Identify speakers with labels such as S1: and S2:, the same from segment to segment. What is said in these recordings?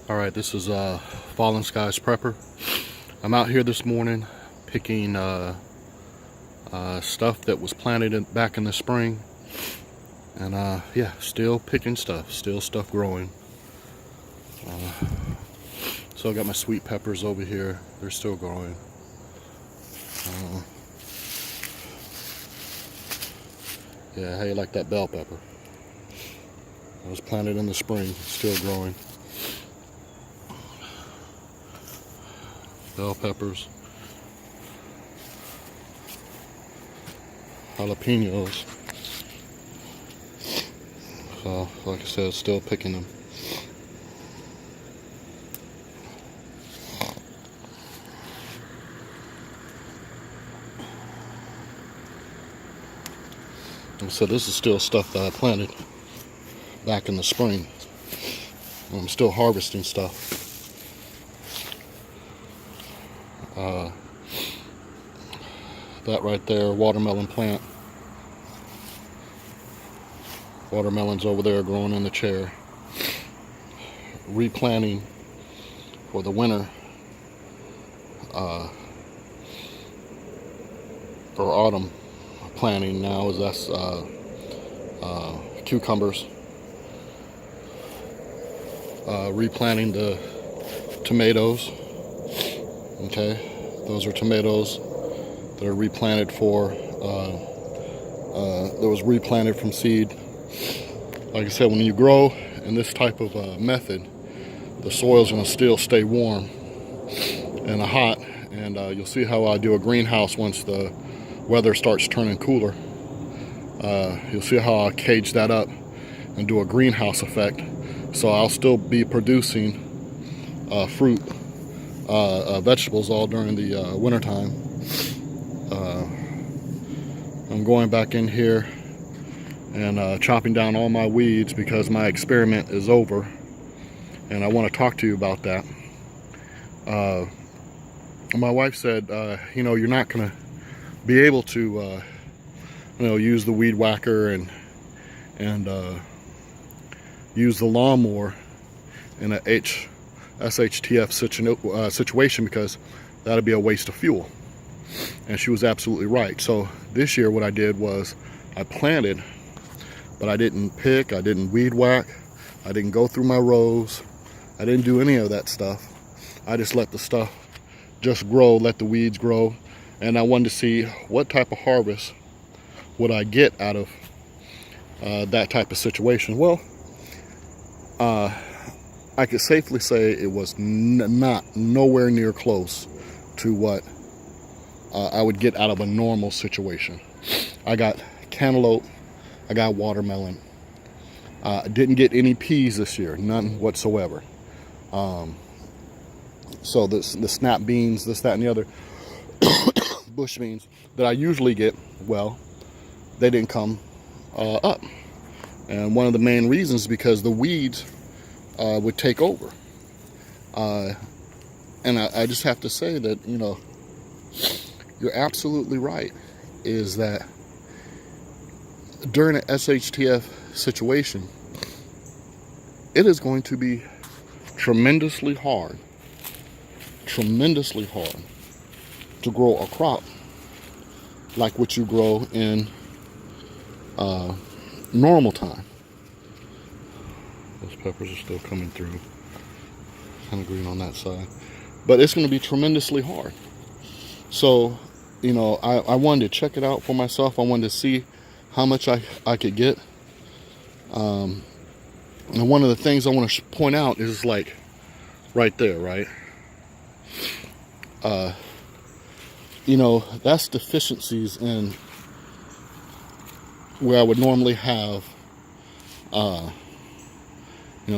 S1: All right, this is Fallen Skies Prepper. I'm out here this morning picking stuff that was planted back in the spring, and yeah, still picking stuff, still stuff growing. So I got my sweet peppers over here; they're still growing. Yeah, how you like that bell pepper? It was planted in the spring, still growing. Bell peppers, jalapenos. So, like I said, still picking them. And so this is still stuff that I planted back in the spring. I'm still harvesting stuff. That right there, watermelon plant. Watermelons over there growing in the chair. Replanting for the winter or autumn planting now is that's cucumbers. Replanting the tomatoes. Okay, those are tomatoes that are replanted for. That was replanted from seed. Like I said, when you grow in this type of method, the soil's going to still stay warm and hot, and you'll see how I do a greenhouse once the weather starts turning cooler. You'll see how I cage that up and do a greenhouse effect. So I'll still be producing fruit, vegetables all during the wintertime. I'm going back in here and chopping down all my weeds because my experiment is over, and I want to talk to you about that. My wife said, you're not going to be able to, use the weed whacker and use the lawnmower in a shtf situation because that'd be a waste of fuel. And she was absolutely right. So this year what I did was I planted, but I didn't pick, I didn't weed whack, I didn't go through my rows, I didn't do any of that stuff. I just let the stuff just grow, let the weeds grow, and I wanted to see what type of harvest would I get out of that type of situation. Well, I could safely say it was nowhere near close to what I would get out of a normal situation. I got cantaloupe, I got watermelon. I didn't get any peas this year, none whatsoever. So the snap beans, this, that, and the other, bush beans that I usually get, well, they didn't come up. And one of the main reasons is because the weeds would take over. And I just have to say that, you're absolutely right, is that during an SHTF situation, it is going to be tremendously hard to grow a crop like what you grow in normal time. Those peppers are still coming through. Kind of green on that side. But it's going to be tremendously hard. So, I wanted to check it out for myself. I wanted to see how much I could get. And one of the things I want to point out is like right there, right? That's deficiencies in where I would normally have,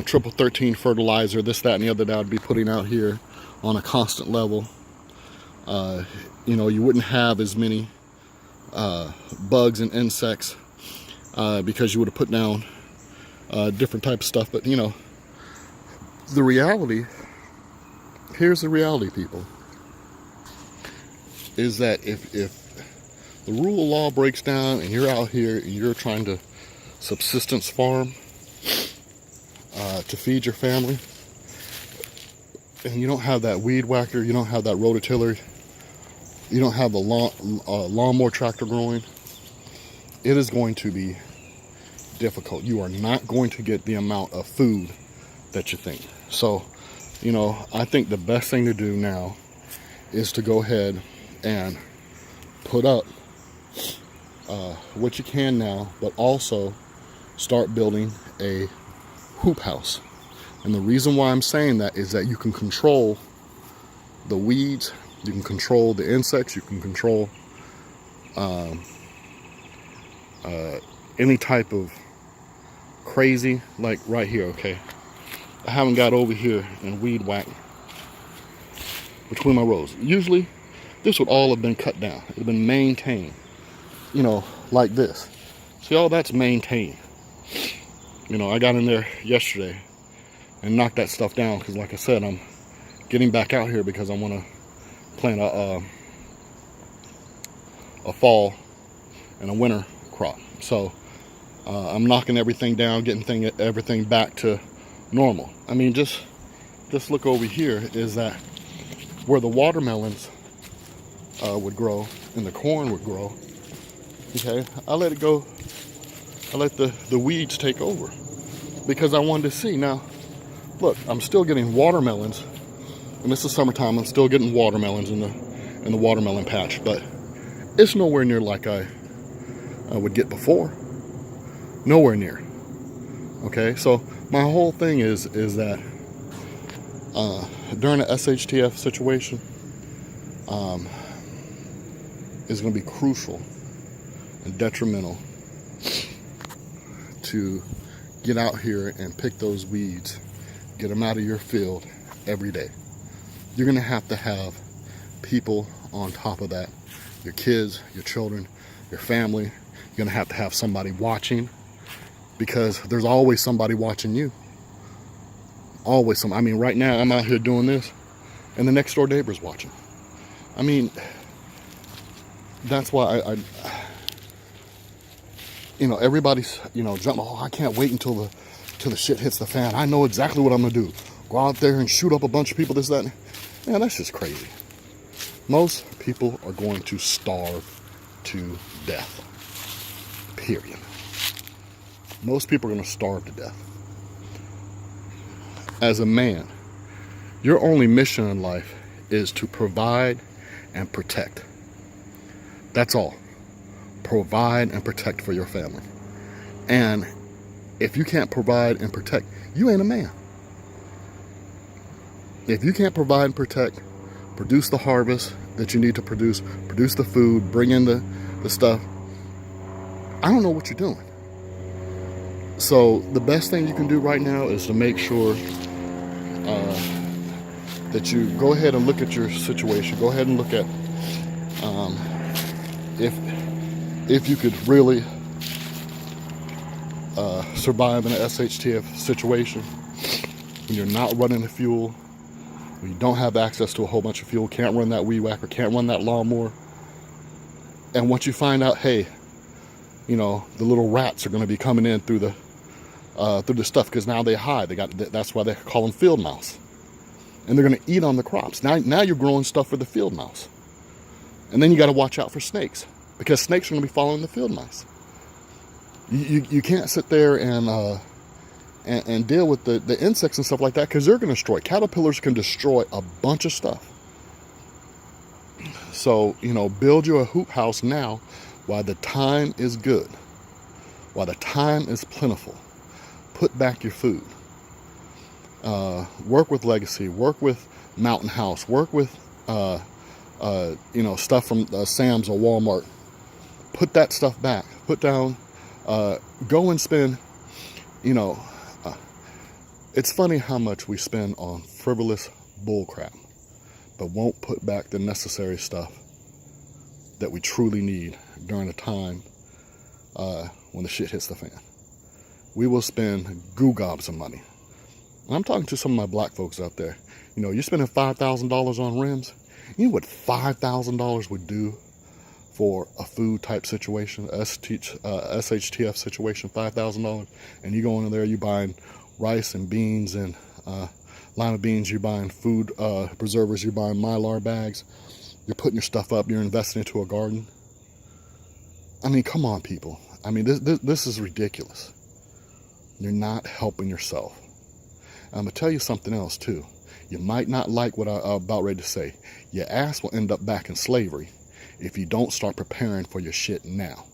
S1: triple 13 fertilizer, this, that, and the other that I would be putting out here on a constant level. You wouldn't have as many bugs and insects because you would have put down different type of stuff. But the reality, here's the reality, people, is that if the rule of law breaks down and you're out here and you're trying to subsistence farm to feed your family, and you don't have that weed whacker, you don't have that rototiller, you don't have the lawnmower tractor growing, it is going to be difficult. You are not going to get the amount of food that you think. So, you know, I think the best thing to do now is to go ahead and put up what you can now, but also start building a hoop house. And the reason why I'm saying that is that you can control the weeds, you can control the insects, you can control any type of crazy, like right here, okay? I haven't got over here and weed whack between my rows. Usually, this would all have been cut down. It would have been maintained, you know, like this. See, all that's maintained. You know, I got in there yesterday and knocked that stuff down because, like I said, I'm getting back out here because I want to plant a fall and a winter crop. So I'm knocking everything down, getting everything back to normal. I mean, just look over here, is that where the watermelons would grow and the corn would grow. Okay, I let it go. I let the weeds take over because I wanted to see. Now, look, I'm still getting watermelons, and this is summertime. I'm still getting watermelons in the watermelon patch, but it's nowhere near like I would get before. Nowhere near. Okay, so my whole thing is that during the shtf situation is going to be crucial and detrimental to get out here and pick those weeds, get them out of your field every day. You're going to have people on top of that. Your kids, your children, your family. You're going to have somebody watching, because there's always somebody watching you. Always some. I mean, right now I'm out here doing this and the next door neighbor's watching. I mean, that's why I you know, everybody's, you know, jumping, oh, I can't wait until the shit hits the fan. I know exactly what I'm gonna do. Go out there and shoot up a bunch of people, this, that. Man, that's just crazy. Most people are going to starve to death. Period. Most people are going to starve to death. As a man, your only mission in life is to provide and protect. That's all. Provide and protect for your family. And if you can't provide and protect, you ain't a man. If you can't provide and protect, produce the harvest that you need to produce the food, bring in the stuff, I don't know what you're doing. So the best thing you can do right now is to make sure that you go ahead and look at your situation. Go ahead and look at if you could really survive in an shtf situation when you're not running the fuel, when you don't have access to a whole bunch of fuel, can't run that weed whacker, can't run that lawnmower. And once you find out, hey, you know, the little rats are going to be coming in through the stuff, because now they hide. That's why they call them field mouse, and they're going to eat on the crops. Now you're growing stuff for the field mouse, and then you got to watch out for snakes, because snakes are going to be following the field mice. You can't sit there and deal with the insects and stuff like that, because they're going to destroy. Caterpillars can destroy a bunch of stuff. So, you know, build you a hoop house now while the time is good, while the time is plentiful. Put back your food. Work with Legacy. Work with Mountain House. Work with you know, stuff from Sam's or Walmart. Put that stuff back. Put down. Go and spend. You know, it's funny how much we spend on frivolous bullcrap, but won't put back the necessary stuff that we truly need during a time when the shit hits the fan. We will spend goo gobs of money. And I'm talking to some of my black folks out there. You know, you're spending $5,000 on rims. You know what $5,000 would do for a food type situation, SHTF situation, $5,000. And you go in there, you buying rice and beans and lima beans, you're buying food preservers, you're buying Mylar bags, you're putting your stuff up, you're investing into a garden. I mean, come on, people. I mean, this is ridiculous. You're not helping yourself. I'm gonna tell you something else too. You might not like what I'm about ready to say. Your ass will end up back in slavery if you don't start preparing for your shit now.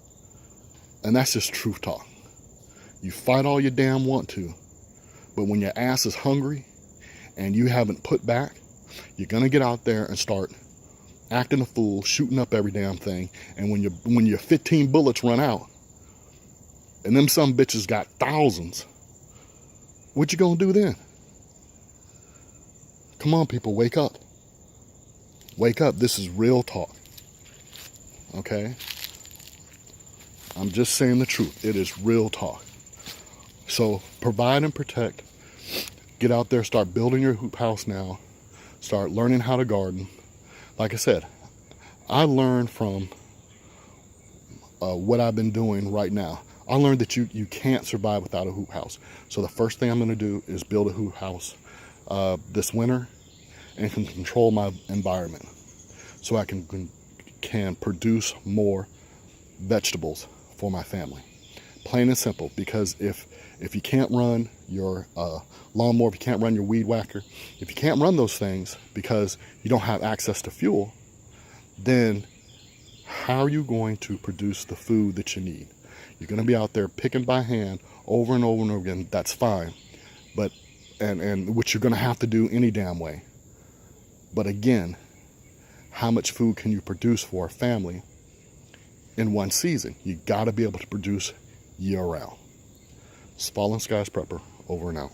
S1: And that's just truth talk. You fight all you damn want to, but when your ass is hungry and you haven't put back, you're gonna get out there and start acting a fool, shooting up every damn thing. And when your 15 bullets run out, and them some bitches got thousands, what you gonna do then? Come on, people, wake up. Wake up. This is real talk. Okay? I'm just saying the truth. It is real talk. So provide and protect. Get out there, start building your hoop house now. Start learning how to garden. Like I said, I learned from what I've been doing right now. I learned that you can't survive without a hoop house. So the first thing I'm going to do is build a hoop house this winter and can control my environment so I can produce more vegetables for my family. Plain and simple, because if you can't run your lawnmower, if you can't run your weed whacker, if you can't run those things because you don't have access to fuel, then how are you going to produce the food that you need? You're going to be out there picking by hand over and over and over again. That's fine, but and which you're going to have to do any damn way. But again, how much food can you produce for a family in one season? You got to be able to produce year round. Fallen Skies Prepper, over and out.